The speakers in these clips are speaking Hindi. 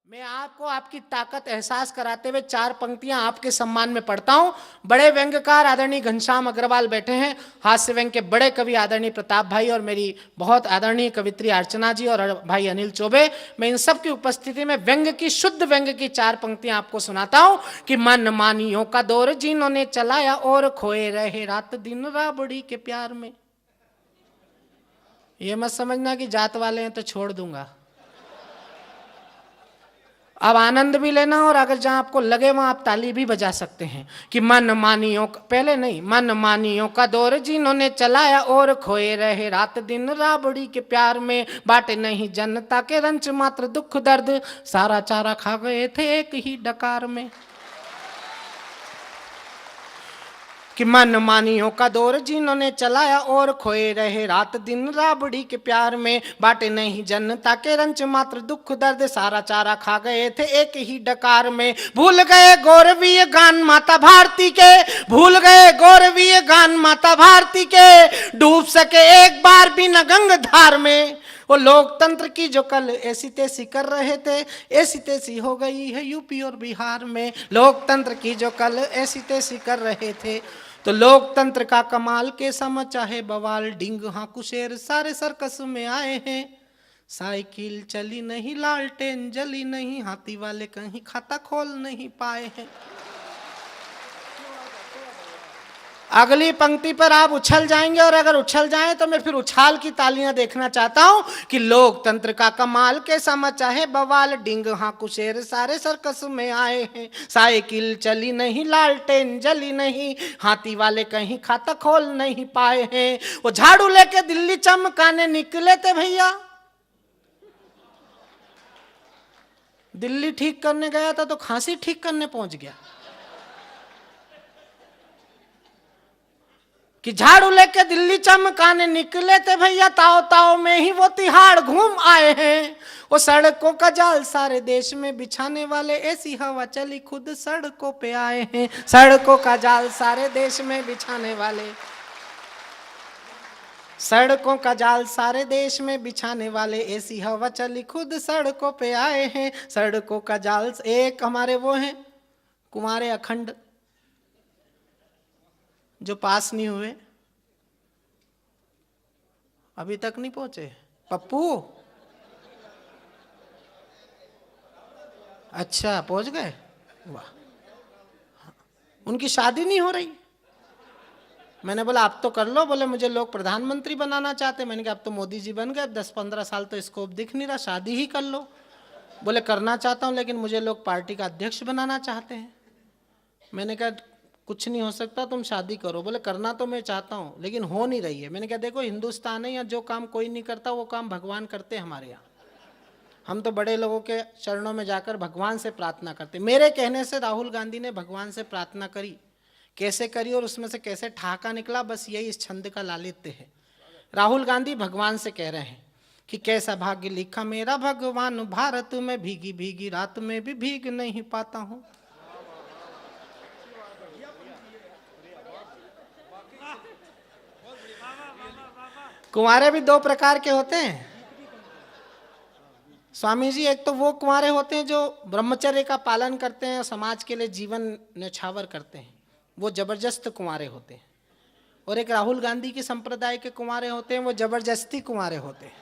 मैं आपको आपकी ताकत एहसास कराते हुए चार पंक्तियां आपके सम्मान में पढ़ता हूं। बड़े व्यंग्यकार आदरणीय घनश्याम अग्रवाल बैठे हैं, हास्य व्यंग के बड़े कवि आदरणीय प्रताप भाई और मेरी बहुत आदरणीय कवित्री अर्चना जी और भाई अनिल चौबे। मैं इन सब की उपस्थिति में व्यंग की, शुद्ध व्यंग की चार पंक्तियां आपको सुनाता हूं कि मन मानियों का दौर जिन्होंने चलाया और खोए रहे रात दिन राबड़ी के प्यार में। ये मत समझना कि जात वाले हैं तो छोड़ दूंगा, अब आनंद भी लेना और अगर जहां आपको लगे वहां आप ताली भी बजा सकते हैं कि मन मानियों का, पहले नहीं, मन मानियों का दौर जिन्होंने चलाया और खोए रहे रात दिन राबड़ी के प्यार में, बाटे नहीं जनता के रंच मात्र दुख दर्द, सारा चारा खा गए थे एक ही डकार में। कि मन मानियों का दौर जिन्होंने चलाया और खोए रहे रात दिन राबड़ी के प्यार में, बाटे नहीं जनता के रंच मात्र दुख दर्द, सारा चारा खा गए थे एक ही डकार में। भूल गए गौरवीय गान माता भारती के, भूल गए गौरवीय गान माता भारती के, डूब सके एक बार भी न गंगाधार में। वो लोकतंत्र की जो कल ऐसी तैसी कर रहे थे, ऐसी तैसी हो गई है यूपी और बिहार में। लोकतंत्र की जो कल ऐसी तैसी कर रहे थे, तो लोकतंत्र का कमाल कैसा मचा है बवाल, डिंग हाँ कुशेर सारे सर्कस में आए हैं। साइकिल चली नहीं, लालटेन जली नहीं, हाथी वाले कहीं खाता खोल नहीं पाए हैं। अगली पंक्ति पर आप उछल जाएंगे और अगर उछल जाएं तो मैं फिर उछाल की तालियां देखना चाहता हूं कि लोकतंत्र का कमाल कैसा मचा है बवाल, डिंग हाँ कुशेर सारे सर्कस में आए हैं। साइकिल चली नहीं, लालटेन जली नहीं, हाथी वाले कहीं खाता खोल नहीं पाए हैं। वो झाड़ू लेके दिल्ली चमकाने निकले थे भैया, दिल्ली ठीक करने गया था तो खांसी ठीक करने पहुंच गया। कि झाड़ू लेके दिल्ली चमकाने निकले थे भैया, ताओ ताओ में ही वो तिहाड़ घूम आए हैं। वो सड़कों का जाल सारे देश में बिछाने वाले, ऐसी हवा चली खुद सड़कों पे आए हैं। सड़कों का जाल सारे देश में बिछाने वाले, सड़कों का जाल सारे देश में बिछाने वाले, ऐसी हवा चली खुद सड़कों पे आए हैं। सड़कों का जाल, एक हमारे वो हैं कुंवारे अखंड जो पास नहीं हुए, अभी तक नहीं पहुंचे, पप्पू अच्छा पहुंच गए, वाह। उनकी शादी नहीं हो रही। मैंने बोला आप तो कर लो, बोले मुझे लोग प्रधानमंत्री बनाना चाहते। मैंने कहा अब तो मोदी जी बन गए, 10-15 साल तो स्कोप दिख नहीं रहा, शादी ही कर लो। बोले करना चाहता हूं लेकिन मुझे लोग पार्टी का अध्यक्ष बनाना चाहते हैं। मैंने कहा कुछ नहीं हो सकता, तुम शादी करो। बोले करना तो मैं चाहता हूँ लेकिन हो नहीं रही है। मैंने कहा देखो हिंदुस्तान है, या जो काम कोई नहीं करता वो काम भगवान करते हैं हमारे यहाँ। हम तो बड़े लोगों के चरणों में जाकर भगवान से प्रार्थना करते। मेरे कहने से राहुल गांधी ने भगवान से प्रार्थना करी, कैसे करी और उसमें से कैसे ठहाका निकला, बस यही इस छंद का लालित्य है। राहुल गांधी भगवान से कह रहे हैं कि कैसा भाग्य लिखा मेरा भगवान, भारत में भीगी भीगी रात में भी भीग नहीं पाता हूँ। कुंवारे भी दो प्रकार के होते हैं स्वामी जी। एक तो वो कुंवारे होते हैं जो ब्रह्मचर्य का पालन करते हैं और समाज के लिए जीवन न्यौछावर करते हैं, वो जबरदस्त कुंवारे होते हैं। और एक राहुल गांधी के संप्रदाय के कुंवारे होते हैं, वो जबरदस्ती कुंवारे होते हैं।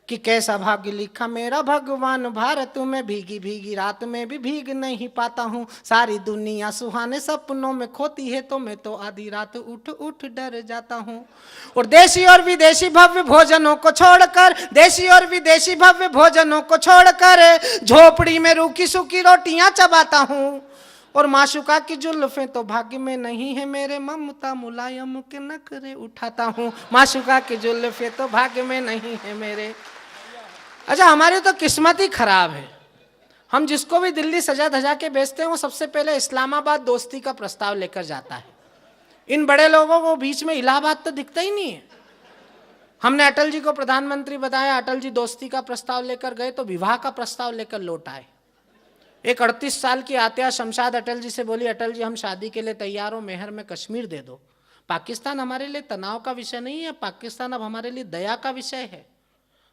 कि कैसा भाग्य लिखा मेरा भगवान, भारत में भीगी भीगी रात में भी भीग नहीं पाता हूँ। सारी दुनिया सुहाने सपनों में खोती है, तो मैं तो आधी रात उठ उठ डर जाता हूँ। और देशी और विदेशी भव्य भोजनों को छोड़कर, देशी और विदेशी भव्य भोजनों को छोड़कर झोपड़ी में रूखी सूखी रोटियां चबाता हूँ। और माशुका की जुल्फें तो भाग्य में नहीं है मेरे, ममता मुलायम के नखरे उठाता हूँ। माशुका की जुल्फें तो भाग्य में नहीं है मेरे। अच्छा हमारी तो किस्मत ही खराब है, हम जिसको भी दिल्ली सजा धजा के बेचते हैं वो सबसे पहले इस्लामाबाद दोस्ती का प्रस्ताव लेकर जाता है। इन बड़े लोगों को बीच में इलाहाबाद तो दिखता ही नहीं है। हमने अटल जी को प्रधानमंत्री बताया, अटल जी दोस्ती का प्रस्ताव लेकर गए तो विवाह का प्रस्ताव लेकर लौट आए। एक 38 साल की आत्या शमशाद अटल जी से बोली, अटल जी हम शादी के लिए तैयार हो, मेहर में कश्मीर दे दो। पाकिस्तान हमारे लिए तनाव का विषय नहीं है, पाकिस्तान अब हमारे लिए दया का विषय है।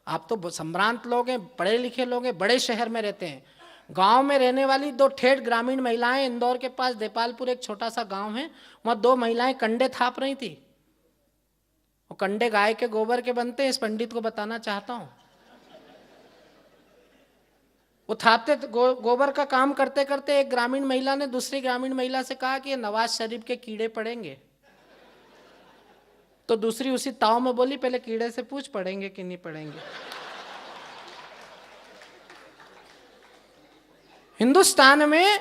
आप तो संभ्रांत लोग हैं, पढ़े लिखे लोग हैं, बड़े शहर में रहते हैं। गांव में रहने वाली दो ठेठ ग्रामीण महिलाएं, इंदौर के पास देपालपुर एक छोटा सा गांव है, वहां दो महिलाएं कंडे थाप रही थी। वो कंडे गाय के गोबर के बनते हैं, इस पंडित को बताना चाहता हूं। वो थापते गोबर का काम करते करते एक ग्रामीण महिला ने दूसरी ग्रामीण महिला से कहा कि ये नवाज शरीफ के कीड़े पड़ेंगे। तो दूसरी उसी ताव में बोली, पहले कीड़े से पूछ पड़ेंगे कि नहीं पड़ेंगे। हिंदुस्तान में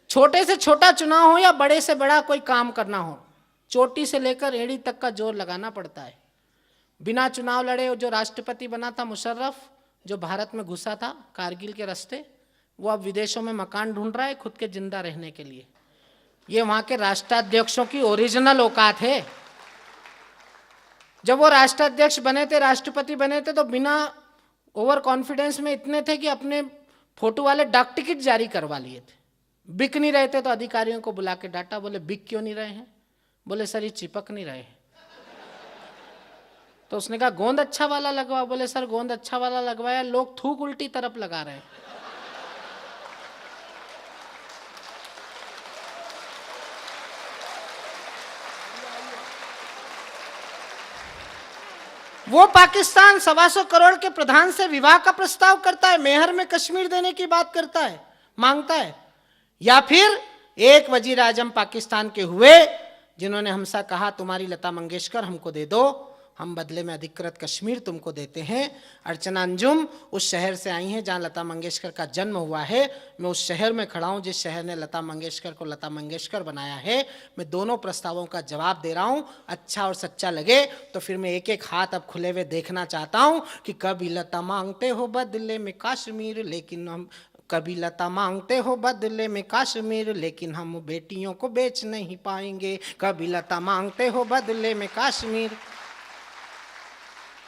छोटे से छोटा चुनाव हो या बड़े से बड़ा कोई काम करना हो, चोटी से लेकर एड़ी तक का जोर लगाना पड़ता है। बिना चुनाव लड़े जो राष्ट्रपति बना था मुशर्रफ, जो भारत में घुसा था कारगिल के रास्ते, वो अब विदेशों में मकान ढूंढ रहा है खुद के जिंदा रहने के लिए। ये वहां के राष्ट्राध्यक्षों की ओरिजिनल औकात है। जब वो राष्ट्राध्यक्ष बने थे, राष्ट्रपति बने थे, तो बिना ओवर कॉन्फिडेंस में इतने थे कि अपने फोटो वाले डाक टिकट जारी करवा लिए थे। बिक नहीं रहे थे तो अधिकारियों को बुला के डांटा, बोले बिक क्यों नहीं रहे हैं? बोले सर ये चिपक नहीं रहे हैं। तो उसने कहा गोंद अच्छा वाला लगवा। बोले सर गोंद अच्छा वाला लगवाया, लोग थूक उल्टी तरफ लगा रहे हैं। वो पाकिस्तान 125 करोड़ के प्रधान से विवाह का प्रस्ताव करता है, मेहर में कश्मीर देने की बात करता है, मांगता है। या फिर एक वजीर आजम पाकिस्तान के हुए जिन्होंने हमसे कहा तुम्हारी लता मंगेशकर हमको दे दो, हम बदले में अधिकृत कश्मीर तुमको देते हैं। अर्चना अंजुम उस शहर से आई हैं जहां लता मंगेशकर का जन्म हुआ है। मैं उस शहर में खड़ा हूं जिस शहर ने लता मंगेशकर को लता मंगेशकर बनाया है। मैं दोनों प्रस्तावों का जवाब दे रहा हूं। अच्छा और सच्चा लगे तो फिर मैं एक एक हाथ अब खुले हुए देखना चाहता हूं कि कभी लता मांगते हो बदले में कश्मीर, लेकिन हम कभी लता मांगते हो बदले में कश्मीर, लेकिन हम बेटियों को बेच नहीं पाएंगे। कभी लता मांगते हो बदले में कश्मीर।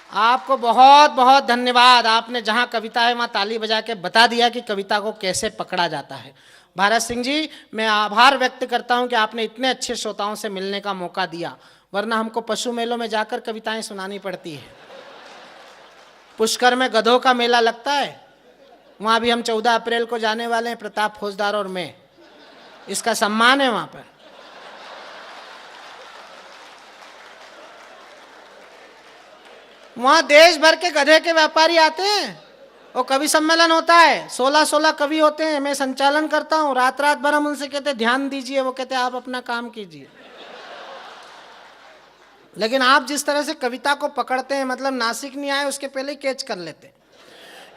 आपको बहुत बहुत धन्यवाद। आपने जहां कविता है वहां ताली बजा के बता दिया कि कविता को कैसे पकड़ा जाता है। भारत सिंह जी, मैं आभार व्यक्त करता हूं कि आपने इतने अच्छे श्रोताओं से मिलने का मौका दिया, वरना हमको पशु मेलों में जाकर कविताएं सुनानी पड़ती है। पुष्कर में गधों का मेला लगता है, वहां भी हम 14 अप्रैल को जाने वाले हैं, प्रताप फौजदार और मैं। इसका सम्मान है वहां पर। वहां देश भर के गधे के व्यापारी आते हैं, वो कवि सम्मेलन होता है, 16-16 कवि होते हैं, मैं संचालन करता हूं। रात रात भर हम उनसे कहते ध्यान दीजिए, वो कहते आप अपना काम कीजिए। लेकिन आप जिस तरह से कविता को पकड़ते हैं, मतलब नासिक नहीं आए उसके पहले ही कैच कर लेते हैं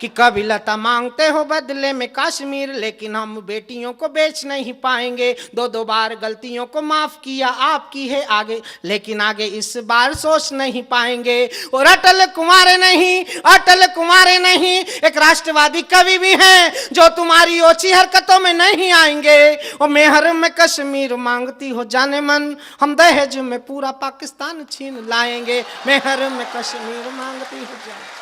कि कभी लता मांगते हो बदले में कश्मीर, लेकिन हम बेटियों को बेच नहीं पाएंगे। 2-2 बार गलतियों को माफ किया आपकी है आगे, लेकिन आगे इस बार सोच नहीं पाएंगे। और अटल कुमार नहीं एक राष्ट्रवादी कवि भी हैं जो तुम्हारी ओछी हरकतों में नहीं आएंगे। और मेहर में कश्मीर मांगती हो जाने मन, हम दहेज में पूरा पाकिस्तान छीन लाएंगे। मेहर में कश्मीर मांगती हो जाने।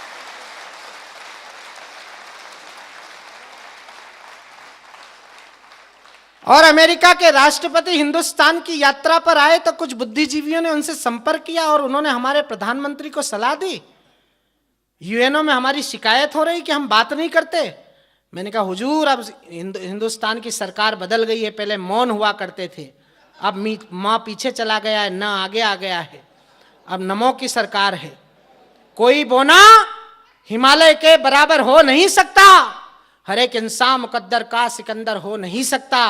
और अमेरिका के राष्ट्रपति हिंदुस्तान की यात्रा पर आए तो कुछ बुद्धिजीवियों ने उनसे संपर्क किया और उन्होंने हमारे प्रधानमंत्री को सलाह दी। यूएनओ में हमारी शिकायत हो रही कि हम बात नहीं करते। मैंने कहा हुजूर, अब हिंदुस्तान की सरकार बदल गई है, पहले मौन हुआ करते थे, अब माँ पीछे चला गया है, न आगे आ गया है, अब नमो की सरकार है। कोई बोना हिमालय के बराबर हो नहीं सकता, हर एक इंसान मुकद्दर का सिकंदर हो नहीं सकता।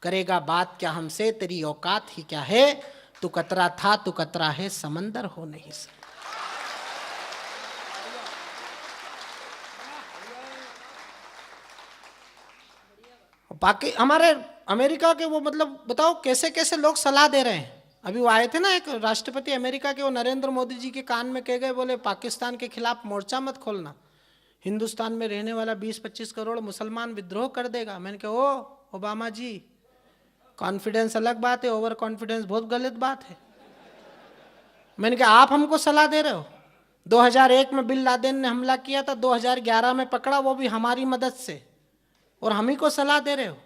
करेगा बात क्या हमसे, तेरी औकात ही क्या है, तू कतरा था तू कतरा है, समंदर हो नहीं सकता। बाकी हमारे अमेरिका के वो, मतलब बताओ कैसे कैसे लोग सलाह दे रहे हैं। अभी वो आए थे ना एक राष्ट्रपति अमेरिका के, वो नरेंद्र मोदी जी के कान में कह गए, बोले पाकिस्तान के खिलाफ मोर्चा मत खोलना, हिंदुस्तान में रहने वाला 20-25 करोड़ मुसलमान विद्रोह कर देगा। मैंने कहा ओ ओबामा जी, कॉन्फिडेंस अलग बात है, ओवर कॉन्फिडेंस बहुत गलत बात है। मैंने कहा आप हमको सलाह दे रहे हो। 2001 में बिन लादेन ने हमला किया था, 2011 में पकड़ा, वो भी हमारी मदद से, और हम ही को सलाह दे रहे हो।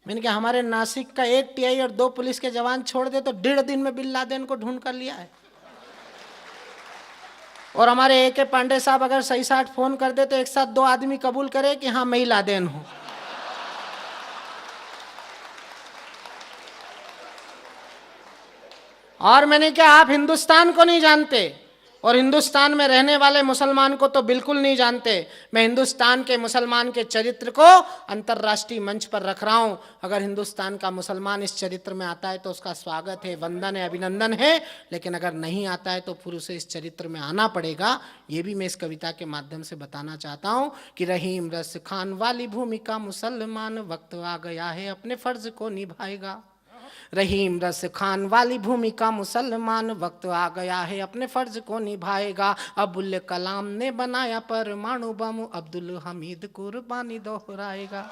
मैंने कहा हमारे नासिक का 1 टीआई और 2 पुलिस के जवान छोड़ दे तो 1.5 दिन में बिन लादेन को ढूंढ कर लिया है। और हमारे A.K. पांडे साहब अगर सही साठ फोन कर दे तो एक साथ 2 आदमी कबूल करे कि हाँ मैं ही लादेन हूं। और मैंने क्या, आप हिंदुस्तान को नहीं जानते और हिंदुस्तान में रहने वाले मुसलमान को तो बिल्कुल नहीं जानते। मैं हिंदुस्तान के मुसलमान के चरित्र को अंतर्राष्ट्रीय मंच पर रख रहा हूं। अगर हिंदुस्तान का मुसलमान इस चरित्र में आता है तो उसका स्वागत है, वंदन है, अभिनंदन है। लेकिन अगर नहीं आता है तो फिर उसे इस चरित्र में आना पड़ेगा। ये भी मैं इस कविता के माध्यम से बताना चाहता हूं कि रहीम रस खान वाली भूमिका मुसलमान, वक्त आ गया है अपने फर्ज को निभाएगा। रहीम रस खान वाली भूमिका मुसलमान, वक्त आ गया है अपने फर्ज को निभाएगा। अबुल कलाम ने बनाया परमाणु बम, अब्दुल हमीद कुर्बानी दोहराएगा।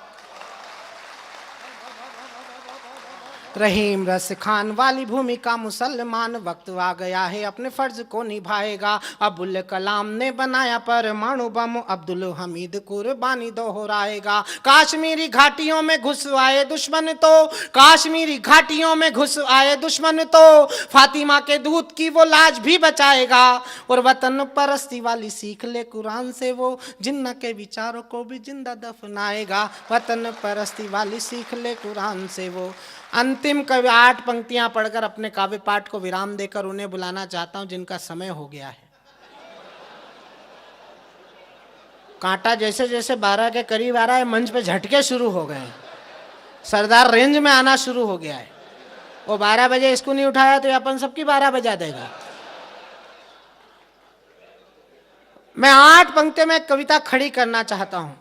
रहीम रस खान वाली भूमिका मुसलमान, वक्त आ गया है अपने फर्ज को निभाएगा। अबुल कलाम ने बनाया परमाणु बम, अब्दुल हमीद कुर्बानी दोहराएगा। कश्मीरी घाटियों में घुस आए दुश्मन तो, कश्मीरी घाटियों में घुस आए दुश्मन तो, फातिमा के दूध की वो लाज भी बचाएगा। और वतन परस्ती वाली सीख ले कुरान से, वो जिन्ना के विचारों को भी जिंदा दफनाएगा। वतन परस्ती वाली सीख ले कुरान से। वो अंतिम कवि 8 पंक्तियां पढ़कर अपने काव्य पाठ को विराम देकर उन्हें बुलाना चाहता हूं जिनका समय हो गया है। कांटा जैसे जैसे 12 के करीब आ रहा है, मंच पे झटके शुरू हो गए हैं, सरदार रेंज में आना शुरू हो गया है। वो 12 बजे इसको नहीं उठाया तो अपन सबकी 12 बजा देगा। मैं 8 पंक्तियों में कविता खड़ी करना चाहता हूं।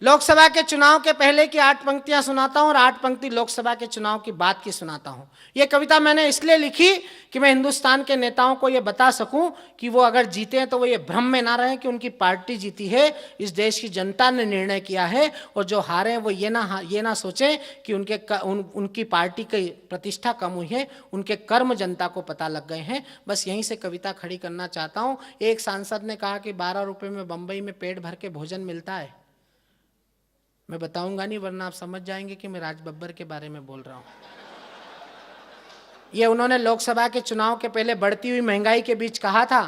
लोकसभा के चुनाव के पहले की 8 पंक्तियां सुनाता हूं और 8 पंक्ति लोकसभा के चुनाव की बात की सुनाता हूं। यह कविता मैंने इसलिए लिखी कि मैं हिंदुस्तान के नेताओं को यह बता सकूं कि वो अगर जीते हैं तो वो ये भ्रम में ना रहें कि उनकी पार्टी जीती है। इस देश की जनता ने निर्णय किया है। और जो हारे हैं वो ये ना सोचें कि उनकी पार्टी की प्रतिष्ठा कम हुई है। उनके कर्म जनता को पता लग गए हैं। बस यहीं से कविता खड़ी करना चाहता हूं। एक सांसद ने कहा कि 12 रुपये में बंबई में पेट भर के भोजन मिलता है। मैं बताऊंगा नहीं, वरना आप समझ जाएंगे कि मैं राज बब्बर के बारे में बोल रहा हूं। ये उन्होंने लोकसभा के चुनाव के पहले बढ़ती हुई महंगाई के बीच कहा था।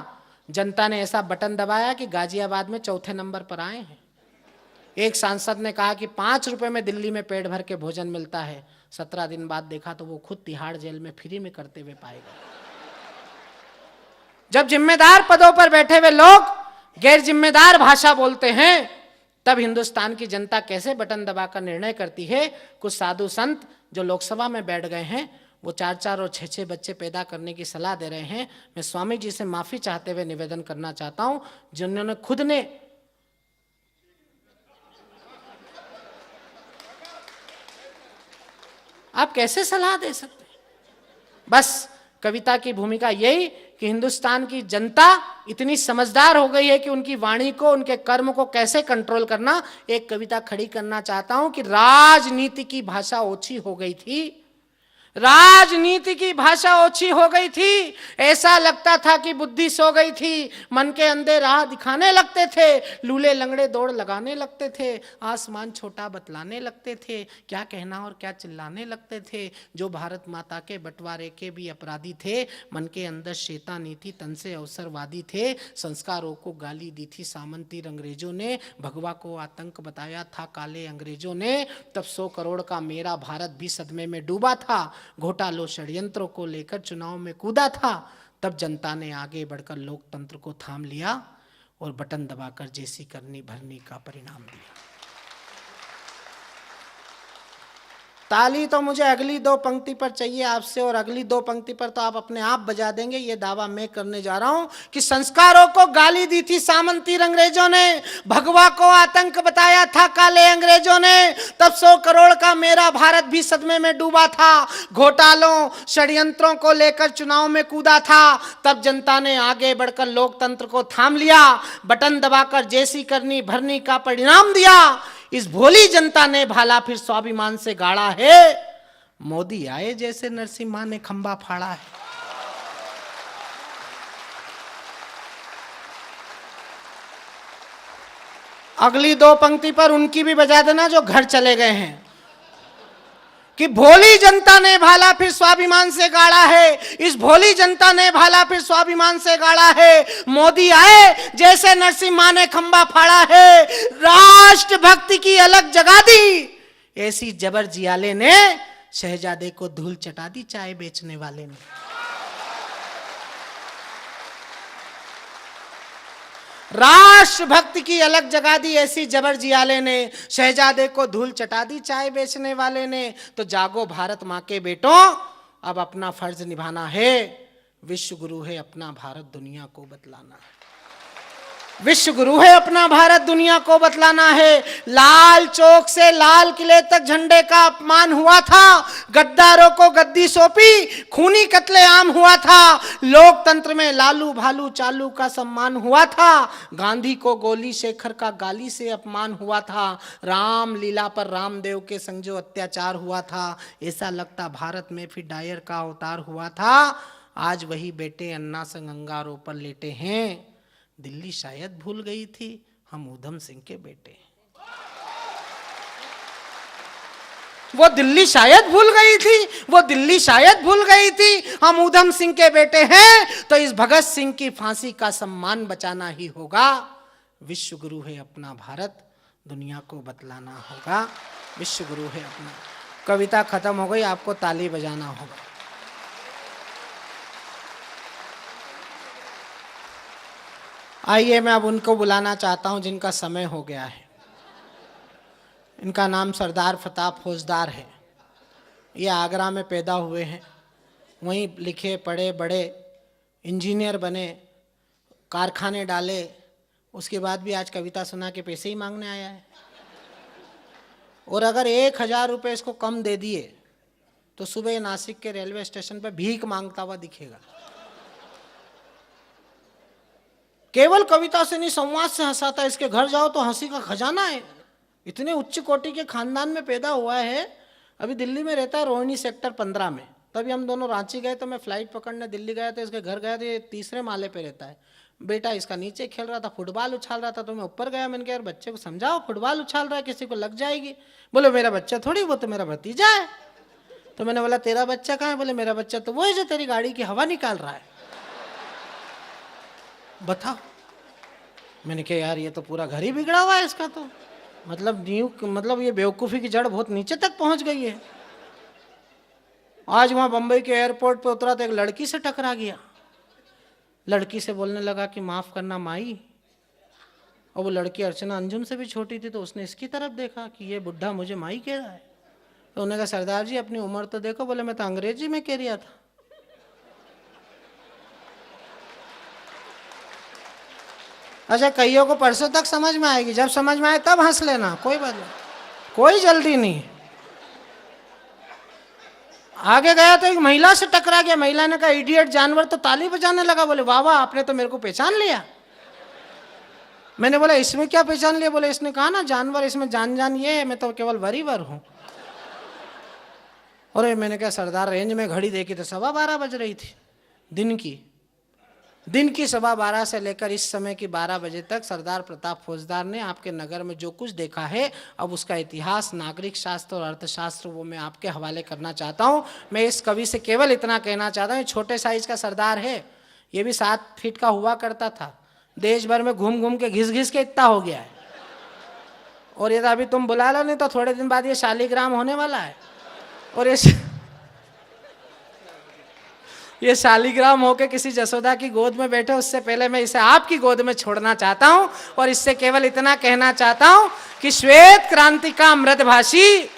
जनता ने ऐसा बटन दबाया कि गाजियाबाद में 4थे नंबर पर आए हैं। एक सांसद ने कहा कि 5 रुपए में दिल्ली में पेट भर के भोजन मिलता है। 17 दिन बाद देखा तो वो खुद तिहाड़ जेल में फ्री में करते हुए पाए गए। जब जिम्मेदार पदों पर बैठे हुए लोग गैर जिम्मेदार भाषा बोलते हैं, तब हिंदुस्तान की जनता कैसे बटन दबाकर निर्णय करती है। कुछ साधु संत जो लोकसभा में बैठ गए हैं, वो 4-4 और 6-6 बच्चे पैदा करने की सलाह दे रहे हैं। मैं स्वामी जी से माफी चाहते हुए निवेदन करना चाहता हूं, जिन्होंने खुद ने आप कैसे सलाह दे सकते हैं। बस कविता की भूमिका यही कि हिंदुस्तान की जनता इतनी समझदार हो गई है कि उनकी वाणी को, उनके कर्म को कैसे कंट्रोल करना। एक कविता खड़ी करना चाहता हूं कि राजनीति की भाषा ओछी हो गई थी। राजनीति की भाषा ओछी हो गई थी। ऐसा लगता था कि बुद्धि सो गई थी। मन के अंधे राह दिखाने लगते थे। लूले लंगड़े दौड़ लगाने लगते थे। आसमान छोटा बतलाने लगते थे। क्या कहना और क्या चिल्लाने लगते थे। जो भारत माता के बंटवारे के भी अपराधी थे। मन के अंदर शैतानी थी, तन से अवसरवादी थे। संस्कारों को गाली दी थी सामंती अंग्रेजों ने। भगवा को आतंक बताया था काले अंग्रेजों ने। तब 100 करोड़ का मेरा भारत भी सदमे में डूबा था। घोटालों षड्यंत्रों को लेकर चुनाव में कूदा था। तब जनता ने आगे बढ़कर लोकतंत्र को थाम लिया और बटन दबाकर जैसी करनी भरनी का परिणाम दिया। ताली तो मुझे अगली 2 पंक्ति पर चाहिए आपसे, और अगली 2 पंक्ति पर तो आप अपने आप बजा देंगे। ये दावा मैं करने जा रहा हूं कि संस्कारों को गाली दी थी सामंती अंग्रेजों ने। भगवा को आतंक बताया था काले अंग्रेजों ने। तब 100 करोड़ का मेरा भारत भी सदमे में डूबा था। घोटालों षड्यंत्रों को लेकर चुनाव में कूदा था। तब जनता ने आगे बढ़कर लोकतंत्र को थाम लिया। बटन दबाकर जैसी करनी भरनी का परिणाम दिया। इस भोली जनता ने भाला फिर स्वाभिमान से गाड़ा है। मोदी आए जैसे नरसिम्हा ने खंबा फाड़ा है। अगली 2 पंक्ति पर उनकी भी बजा देना जो घर चले गए हैं, कि भोली जनता ने भाला फिर स्वाभिमान से गाड़ा है, इस भोली जनता ने भाला फिर स्वाभिमान से गाड़ा है। मोदी आए जैसे नरसिम्हा ने खंबा फाड़ा है, राष्ट्रभक्ति की अलग जगा दी ऐसी जबर जियाले ने, शहजादे को धूल चटा दी चाय बेचने वाले ने। राष्ट्रभक्ति की अलग जगा दी ऐसी जबर जियाले ने, शहजादे को धूल चटा दी चाय बेचने वाले ने। तो जागो भारत माँ के बेटों, अब अपना फर्ज निभाना है। विश्व गुरु है अपना भारत दुनिया को बतलाना है। विश्व गुरु है अपना भारत दुनिया को बतलाना है। लाल चौक से लाल किले तक झंडे का अपमान हुआ था, गद्दारों को गद्दी सौंपी, खूनी कत्लेआम हुआ था। लोकतंत्र में लालू भालू चालू का सम्मान हुआ था, गांधी को गोली शेखर का गाली से अपमान हुआ था। राम लीला पर रामदेव के संग जो अत्याचार हुआ था, ऐसा लगता भारत में फिर डायर का अवतार हुआ था। आज वही बेटे अन्ना संग अंगारों पर लेटे हैं। दिल्ली शायद भूल गई थी हम ऊधम सिंह के बेटे। वो दिल्ली शायद भूल गई थी, वो दिल्ली शायद भूल गई थी हम ऊधम सिंह के बेटे हैं। तो इस भगत सिंह की फांसी का सम्मान बचाना ही होगा। विश्व गुरु है अपना भारत दुनिया को बतलाना होगा। विश्व गुरु है अपना। कविता खत्म हो गई, आपको ताली बजाना होगा। आइए मैं अब उनको बुलाना चाहता हूं जिनका समय हो गया है। इनका नाम सरदार प्रताप फौजदार है। ये आगरा में पैदा हुए हैं, वहीं लिखे पढ़े बड़े, इंजीनियर बने, कारखाने डाले, उसके बाद भी आज कविता सुना के पैसे ही मांगने आया है। और अगर 1000 रुपये इसको कम दे दिए तो सुबह नासिक के रेलवे स्टेशन पर भीख मांगता हुआ दिखेगा। केवल कविता से नहीं, संवाद से हंसाता है। इसके घर जाओ तो हंसी का खजाना है। इतने उच्च कोटि के खानदान में पैदा हुआ है। अभी दिल्ली में रहता है, रोहिणी सेक्टर 15 में। तभी हम दोनों रांची गए तो मैं फ्लाइट पकड़ने दिल्ली गया था, इसके घर गया था। ये 3रे माले पे रहता है। बेटा इसका नीचे खेल रहा था, फुटबॉल उछाल रहा था, तो मैं ऊपर गया। मैंने कहा यार बच्चे को समझाओ, फुटबॉल उछाल रहा है, किसी को लग जाएगी। बोले मेरा बच्चा थोड़ी, वो तो मेरा भतीजा है। तो मैंने बोला तेरा बच्चा कहाँ है? बोले मेरा बच्चा तो वो है जो तेरी गाड़ी की हवा निकाल रहा है। बताओ। मैंने कहा यार ये तो पूरा घर ही बिगड़ा हुआ है इसका तो। मतलब ये बेवकूफ़ी की जड़ बहुत नीचे तक पहुंच गई है। आज वहाँ बम्बई के एयरपोर्ट पे उतरा तो एक लड़की से टकरा गया। लड़की से बोलने लगा कि माफ़ करना माई। और वो लड़की अर्चना अंजुम से भी छोटी थी, तो उसने इसकी तरफ देखा कि ये बुढ़ा मुझे माई कह रहा है। तो उन्होंने कहा सरदार जी अपनी उम्र तो देखो। बोले मैं तो अंग्रेजी में कह रहा था। अच्छा कईयों को परसों तक समझ में आएगी, जब समझ में आए तब हंस लेना, कोई बात नहीं, कोई जल्दी नहीं। आगे गया तो एक महिला से टकरा गया। महिला ने कहा इडियट जानवर, तो ताली बजाने लगा। बोले वाह वाह आपने तो मेरे को पहचान लिया। मैंने बोला इसमें क्या पहचान लिया? बोले इसने कहा ना जानवर, इसमें जान ये है, मैं तो केवल वरीवर हूँ। और मैंने कहा सरदार रेंज में घड़ी देखी तो 12:15 बज रही थी दिन की 12:15 से लेकर इस समय की 12 बजे तक सरदार प्रताप फौजदार ने आपके नगर में जो कुछ देखा है, अब उसका इतिहास, नागरिक शास्त्र और अर्थशास्त्र वो मैं आपके हवाले करना चाहता हूँ। मैं इस कवि से केवल इतना कहना चाहता हूँ, छोटे साइज का सरदार है, ये भी 7 फीट का हुआ करता था, देश भर में घूम घूम के घिस के इतना हो गया है। और ये तो अभी तुम बुला लो, नहीं तो थोड़े दिन बाद ये शालिग्राम होने वाला है। और ये शालिग्राम होके किसी जसोदा की गोद में बैठे, उससे पहले मैं इसे आपकी गोद में छोड़ना चाहता हूं। और इससे केवल इतना कहना चाहता हूं कि श्वेत क्रांति का अमृतभाषी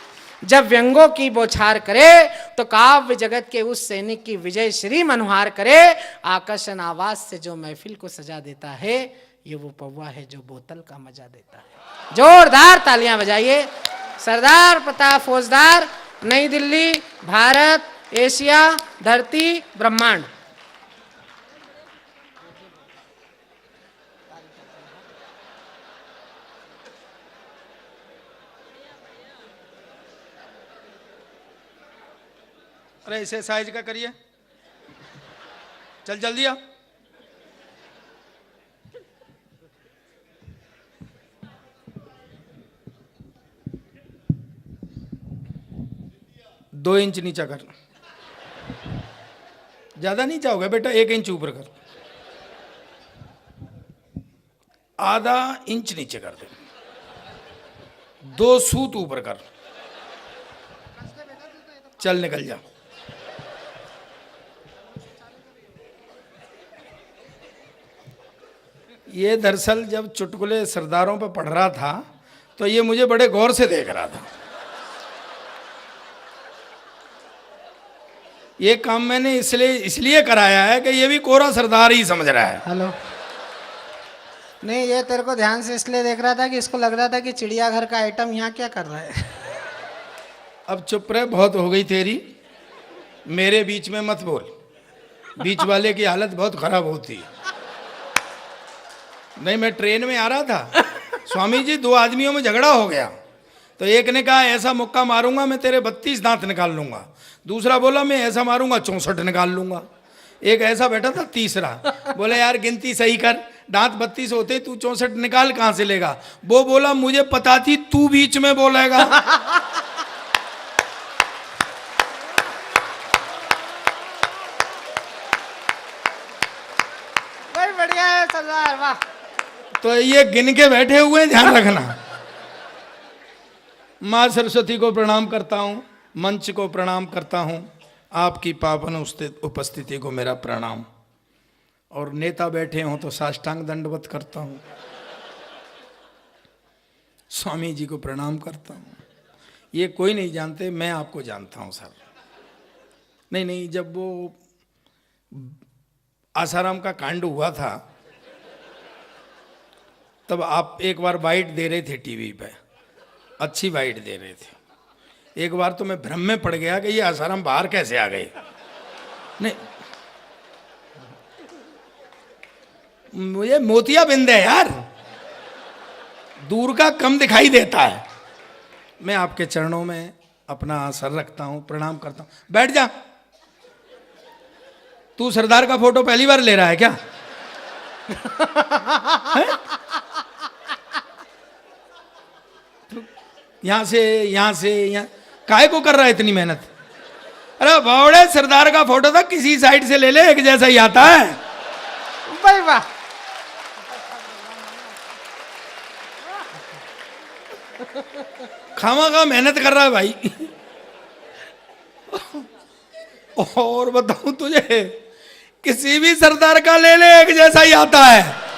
जब व्यंगों की बौछार करे तो काव्य जगत के उस सैनिक की विजय श्री मनोहार करे। आकर्षण आवाज से जो महफिल को सजा देता है, ये वो पौवा है जो बोतल का मजा देता है। जोरदार तालियां बजाइए। सरदार प्रताप फौजदार, नई दिल्ली, भारत, एशिया, धरती, ब्रह्मांड। अरे इसे साइज का करिए, चल जल्दी आ। 2 इंच नीचा कर, ज्यादा नीचा हो गया बेटा, 1 इंच ऊपर कर, आधा इंच नीचे कर दे, 2 सूत ऊपर कर, चल निकल जा। ये दरअसल जब चुटकुले सरदारों पे पढ़ रहा था तो ये मुझे बड़े गौर से देख रहा था। ये काम मैंने इसलिए कराया है कि ये भी कोरा सरदार ही समझ रहा है। हेलो, नहीं ये तेरे को ध्यान से इसलिए देख रहा था कि इसको लग रहा था कि चिड़ियाघर का आइटम यहाँ क्या कर रहा है। अब चुप रहे, बहुत हो गई तेरी, मेरे बीच में मत बोल, बीच वाले की हालत बहुत खराब होती है। नहीं, मैं ट्रेन में आ रहा था, स्वामी जी 2 आदमियों में झगड़ा हो गया, तो एक ने कहा ऐसा मुक्का मारूंगा मैं तेरे 32 दांत निकाल लूंगा, दूसरा बोला मैं ऐसा मारूंगा 64 निकाल लूंगा, एक ऐसा बैठा था तीसरा, बोले यार गिनती सही कर, दांत 32 होते तू 64 निकाल कहां से लेगा। वो बोला मुझे पता थी तू बीच में बोलेगा। बढ़िया है सरदार, वाह। तो ये गिन के बैठे हुए, ध्यान रखना। माँ सरस्वती को प्रणाम करता हूँ, मंच को प्रणाम करता हूँ, आपकी पावन उपस्थिति को मेरा प्रणाम। और नेता बैठे हों तो साष्टांग दंडवत करता हूँ, स्वामी जी को प्रणाम करता हूँ। ये कोई नहीं जानते, मैं आपको जानता हूँ सर। नहीं, जब वो आसाराम का कांड हुआ था तब आप एक बार बाइट दे रहे थे टीवी पे, अच्छी बाइट दे रहे थे। एक बार तो मैं भ्रम में पड़ गया कि ये आसाराम बाहर कैसे आ गए। नहीं, मुझे मोतियाबिंद है यार, दूर का कम दिखाई देता है। मैं आपके चरणों में अपना सर रखता हूं, प्रणाम करता हूं। बैठ जा। तू सरदार का फोटो पहली बार ले रहा है क्या? यहां से यहाँ काहे को कर रहा है इतनी मेहनत? अरे बावड़े, सरदार का फोटो था, किसी साइड से ले ले, एक जैसा ही आता है भाई, वाह। खामा मेहनत कर रहा है भाई। और बताऊं तुझे, किसी भी सरदार का ले ले, एक जैसा ही आता है।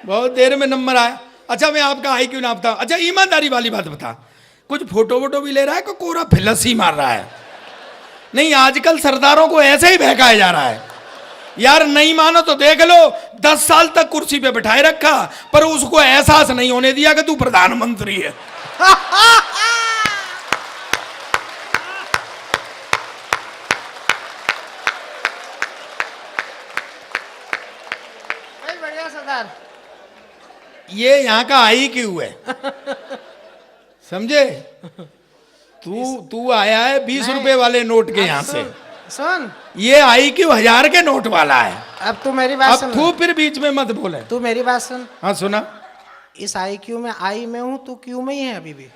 बहुत देर में नंबर आया। अच्छा, मैं आपका आई क्यों नापता। अच्छा, ईमानदारी वाली बात बता, कुछ फोटो वोटो भी ले रहा है कि कोरा फिलस ही मार रहा है? नहीं, आजकल सरदारों को ऐसे ही बहकाया जा रहा है यार। नहीं मानो तो देख लो, 10 साल तक कुर्सी पे बिठाए रखा, पर उसको एहसास नहीं होने दिया कि तू प्रधानमंत्री है। बढ़िया सरदार। ये यहाँ का आई क्यों है, समझे? तू आया है 20 रुपए वाले नोट के यहाँ से। सुन, ये आई क्यों 1000 के नोट वाला है। अब तू मेरी बात सुन। अब तू फिर बीच में मत बोले। तू मेरी बात सुन। हाँ सुना। इस आई क्यू में आई में हूँ, तू क्यू में ही है अभी भी।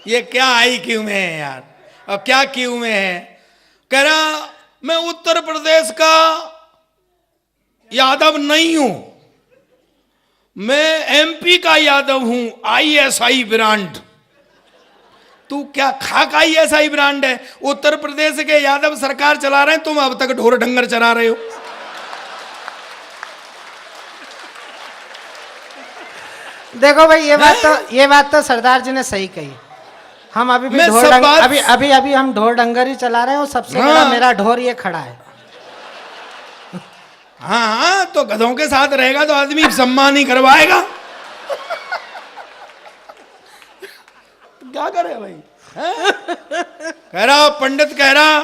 ये क्या आई क्यू में है यार, अब क्या क्यू में है? कह रहा मैं उत्तर प्रदेश का यादव नहीं हूं, मैं एमपी का यादव हूं, ISI ब्रांड। तू क्या खाक ISI ब्रांड है? उत्तर प्रदेश के यादव सरकार चला रहे हैं, तुम अब तक ढोर ढंगर चला रहे हो। देखो भाई, ये बात तो सरदार जी ने सही कही। हम अभी भी अभी हम ढोर डंगर ही चला रहे हैं, और सबसे बड़ा मेरा ढोर ये खड़ा है। हाँ, तो गधों के साथ रहेगा तो आदमी सम्मान ही करवाएगा। क्या करे भाई? कह रहा पंडित, कह रहा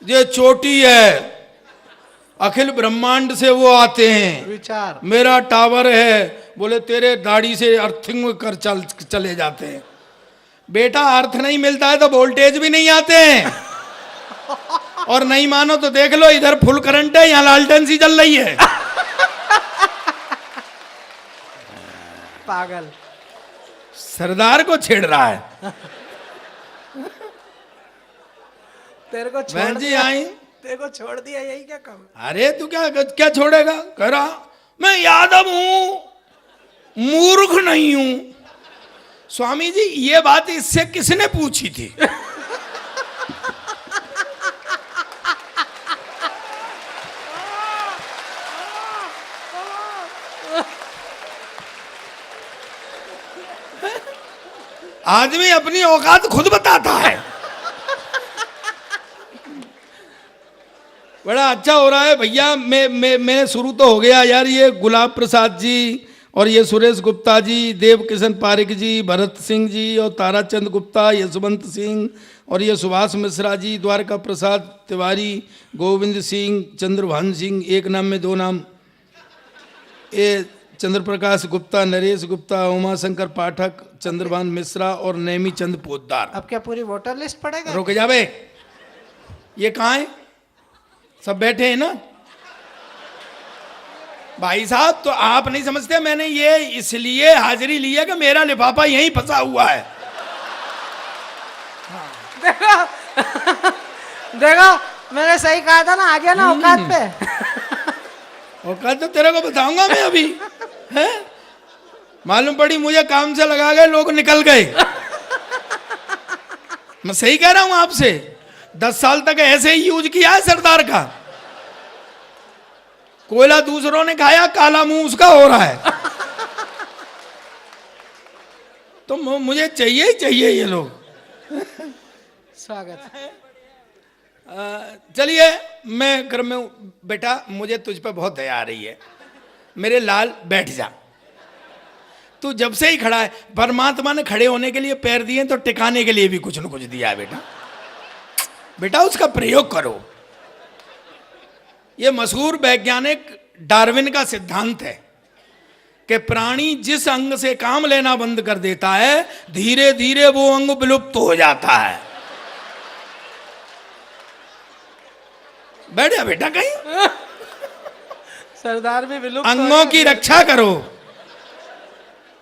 ये चोटी है, अखिल ब्रह्मांड से वो आते हैं विचार, मेरा टावर है। बोले तेरे दाढ़ी से अर्थिंग कर चले जाते हैं। बेटा, अर्थ नहीं मिलता है तो वोल्टेज भी नहीं आते हैं। और नहीं मानो तो देख लो, इधर फुल करंट है, यहाँ लालटेन सी जल रही है। पागल। सरदार को छेड़ रहा है। तेरे को छोड़ बहन जी दिया, आई। तेरे को छोड़ दिया, यही क्या कम है? अरे तू क्या क्या छोड़ेगा? कह रहा मैं यादव हूं, मूर्ख नहीं हूं। स्वामी जी ये बात इससे किसने पूछी थी? आदमी अपनी औकात खुद बताता है। बड़ा अच्छा हो रहा है भैया। मैं शुरू तो हो गया यार। ये गुलाब प्रसाद जी और ये सुरेश गुप्ता जी, देव किशन पारिक जी, भरत सिंह जी और ताराचंद गुप्ता, यशवंत सिंह और ये सुभाष मिश्रा जी, द्वारका प्रसाद तिवारी, गोविंद सिंह, चंद्रभान सिंह, एक नाम में दो नाम, ये चंद्र प्रकाश गुप्ता, नरेश गुप्ता, उमाशंकर पाठक, चंद्रभान मिश्रा और नेमी चंद पोद्दार। अब क्या पूरी वोटर लिस्ट पड़ेगा? रुक जा बे, ये कहाँ है? सब बैठे हैं ना भाई साहब? तो आप नहीं समझते, मैंने ये इसलिए हाजिरी ली है कि मेरा लिफाफा यहीं फंसा हुआ है। देखो देखो, मैंने सही कहा था ना, आ गया ना औकात पे। औकात तो तेरे को बताऊंगा मैं अभी। है मालूम पड़ी मुझे, काम से लगा गए लोग, निकल गए। मैं सही कह रहा हूं आपसे। 10 साल तक ऐसे ही यूज किया है सरदार का। कोयला दूसरों ने खाया, काला मुंह उसका हो रहा है। तो मुझे चाहिए ही चाहिए ये लोग। स्वागत। चलिए मैं क्रम में हूं। बेटा मुझे तुझ पे बहुत दया आ रही है। मेरे लाल बैठ जा। तू जब से ही खड़ा है, परमात्मा ने खड़े होने के लिए पैर दिए तो टिकाने के लिए भी कुछ न कुछ दिया है बेटा। बेटा उसका प्रयोग करो। ये मशहूर वैज्ञानिक डार्विन का सिद्धांत है कि प्राणी जिस अंग से काम लेना बंद कर देता है, धीरे धीरे वो अंग विलुप्त हो जाता है। बैठ जा बेटा कहीं। सरदार भी विलुप्त अंगों की रक्षा करो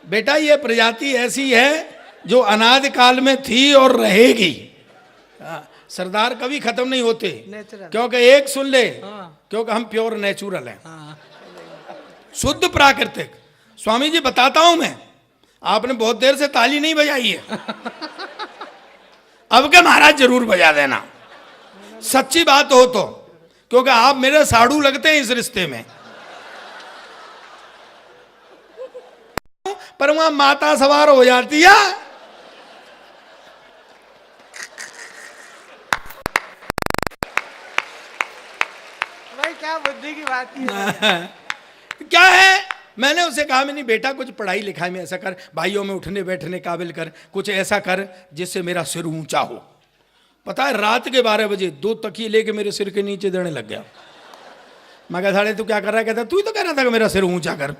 बेटा। ये प्रजाति ऐसी है जो अनादि काल में थी और रहेगी। सरदार कभी खत्म नहीं होते। नेचुरल। क्योंकि एक सुन ले, हाँ। क्योंकि हम प्योर नेचुरल हैं, हाँ। शुद्ध प्राकृतिक। स्वामी जी बताता हूं मैं, आपने बहुत देर से ताली नहीं बजाई है। अब के महाराज जरूर बजा देना, सच्ची बात हो तो, क्योंकि आप मेरे साड़ू लगते हैं इस रिश्ते में। पर वहां माता सवार हो जाती है। भाई क्या बुद्धि की बात की है। क्या है? मैंने उसे कहा, मैंने बेटा कुछ पढ़ाई लिखाई में ऐसा कर, भाइयों में उठने बैठने काबिल कर, कुछ ऐसा कर जिससे मेरा सिर ऊंचा हो। पता है रात के 12 बजे 2 तकिए लेके मेरे सिर के नीचे देने लग गया। मैं कहा साले तू क्या कर रहा है? कहता तू ही तो कह रहा था कि मेरा सिर ऊंचा कर।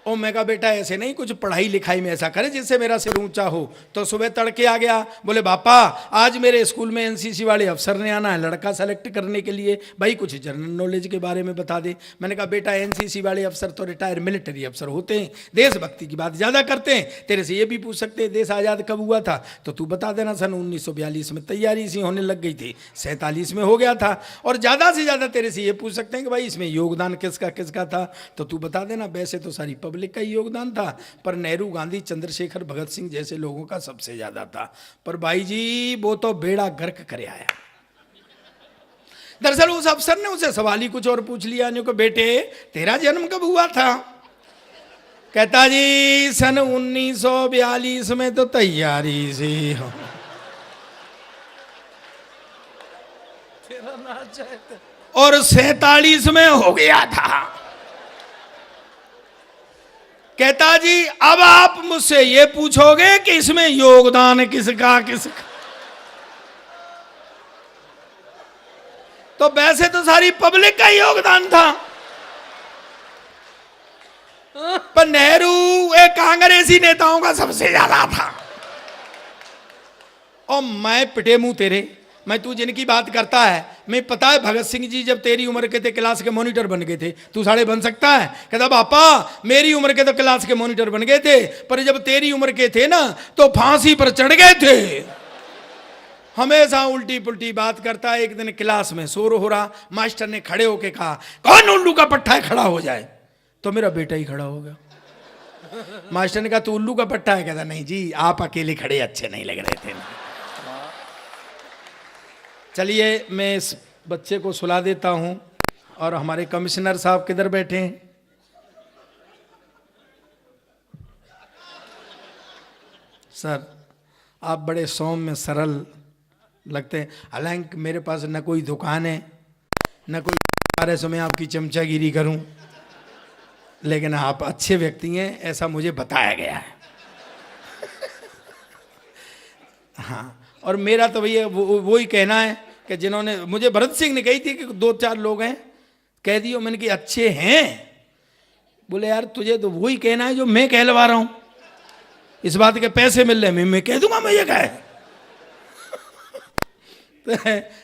और मैं कहा बेटा ऐसे नहीं, कुछ पढ़ाई लिखाई में ऐसा करे जिससे मेरा सिर ऊंचा हो। तो सुबह तड़के आ गया, बोले पापा आज मेरे स्कूल में एनसीसी वाले अफसर ने आना है लड़का सेलेक्ट करने के लिए, भाई कुछ जनरल नॉलेज के बारे में बता दे। मैंने कहा बेटा एनसीसी वाले अफसर तो रिटायर मिलिट्री अफसर होते हैं, देशभक्ति की बात ज़्यादा करते हैं। तेरे से ये भी पूछ सकते हैं देश आज़ाद कब हुआ था, तो तू बता देना। सन 1942 में तैयारी सी होने लग गई थी, 47 में हो गया था। और ज़्यादा से ज़्यादा तेरे से ये पूछ सकते हैं कि भाई इसमें योगदान किसका किसका था, तो तू बता देना। वैसे तो सारी पब्लिक का योगदान था, पर नेहरू, गांधी, चंद्रशेखर, भगत सिंह जैसे लोगों का सबसे ज्यादा था। पर भाई जी वो तो बेड़ा गर्क करे आया। दरअसल उस अफसर ने उसे सवाल ही कुछ और पूछ लिया, नहीं को बेटे तेरा जन्म कब हुआ था? कहता जी सन 1942 में तो तैयारी सी हो। और 47 में हो गया था। कहता जी अब आप मुझसे ये पूछोगे कि इसमें योगदान किसका किसका, तो वैसे तो सारी पब्लिक का योगदान था, पर नेहरू एक कांग्रेसी नेताओं का सबसे ज्यादा था। और मैं पिटे मुंह तेरे, मैं तू जिनकी बात करता है, मैं पता है भगत सिंह जी जब तेरी उम्र के थे क्लास के मॉनिटर बन गए थे, तू साढ़े बन सकता है? कहता पापा मेरी उम्र के तो क्लास के मॉनिटर बन गए थे, पर जब तेरी उम्र के थे ना तो फांसी पर चढ़ गए थे। हमेशा उल्टी पुल्टी बात करता है। एक दिन क्लास में शोर हो रहा, मास्टर ने खड़े होके कहा कौन उल्लू का पट्टा है खड़ा हो जाए, तो मेरा बेटा ही खड़ा हो गया। मास्टर ने कहा तू उल्लू का पट्टा है? कहता नहीं जी, आप अकेले खड़े अच्छे नहीं लग रहे थे। चलिए मैं इस बच्चे को सुला देता हूं। और हमारे कमिश्नर साहब किधर बैठे हैं? सर आप बड़े सौम्य सरल लगते हैं, हालांकि मेरे पास न कोई दुकान है न कोई बारे से मैं आपकी चमचागिरी करूं, लेकिन आप अच्छे व्यक्ति हैं ऐसा मुझे बताया गया है। हाँ, और मेरा तो भैया वो ही कहना है कि जिन्होंने मुझे भरत सिंह ने कही थी कि 2-4 लोग हैं, कह दियो मैंने कि अच्छे हैं। बोले यार तुझे तो वही कहना है जो मैं कहलवा रहा हूं, इस बात के पैसे मिल रहे मैं कह दूंगा मैं ये कहे।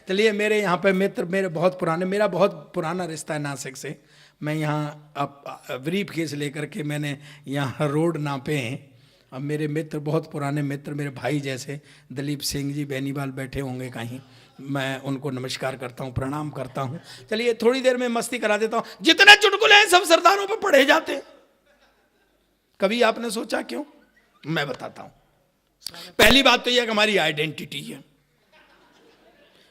चलिए मेरे यहाँ पे मित्र मेरे बहुत पुराने, मेरा बहुत पुराना रिश्ता है नासिक से। मैं यहाँ अब ब्रीफ केस लेकर के मैंने यहाँ रोड नापे हैं। अब मेरे मित्र बहुत पुराने मित्र, मेरे भाई जैसे दिलीप सिंह जी बेनीवाल बैठे होंगे कहीं, मैं उनको नमस्कार करता हूँ, प्रणाम करता हूँ। चलिए थोड़ी देर में मस्ती करा देता हूँ। जितने चुटकुले हैं सब सरदारों पर पढ़े जाते हैं, कभी आपने सोचा क्यों? मैं बताता हूँ। पहली बात तो यह कि हमारी आइडेंटिटी है।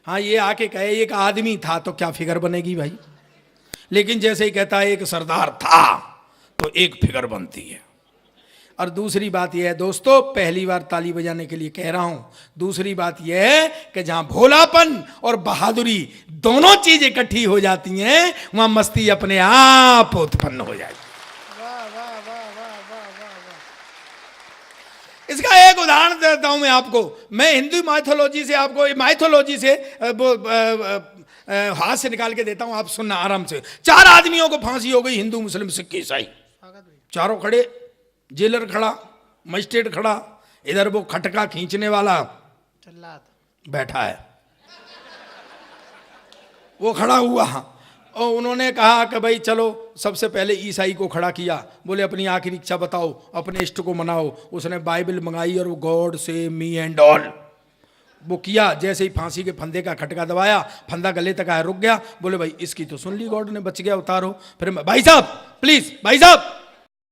हाँ, ये आके कहे एक आदमी था तो क्या फिगर बनेगी भाई, लेकिन जैसे ही कहता है एक सरदार था तो एक फिगर बनती है। और दूसरी बात यह है दोस्तों, पहली बार ताली बजाने के लिए कह रहा हूं, दूसरी बात यह है कि जहां भोलापन और बहादुरी दोनों चीज इकट्ठी हो जाती हैं वहां मस्ती अपने आप उत्पन्न हो जाएगी। इसका एक उदाहरण देता हूं मैं आपको। मैं हिंदू माइथोलॉजी से आपको माइथोलॉजी से हाथ से निकाल के देता हूं, आप सुनना आराम से। 4 आदमियों को फांसी हो गई, हिंदू मुस्लिम सिख ईसाई, चारों खड़े, जेलर खड़ा, मजिस्ट्रेट खड़ा, इधर वो खटका खींचने वाला बैठा है, वो खड़ा हुआ। और उन्होंने कहा कि भाई चलो सबसे पहले ईसाई को खड़ा किया, बोले अपनी आखिरी इच्छा बताओ, अपने इष्ट को मनाओ। उसने बाइबल मंगाई और वो गॉड से मी एंड ऑल वो किया। जैसे ही फांसी के फंदे का खटका दबाया, फंदा गले तक आया, रुक गया। बोले भाई इसकी तो सुन ली गॉड ने, बच गया, उतारो। फिर भाई साहब प्लीज, भाई साहब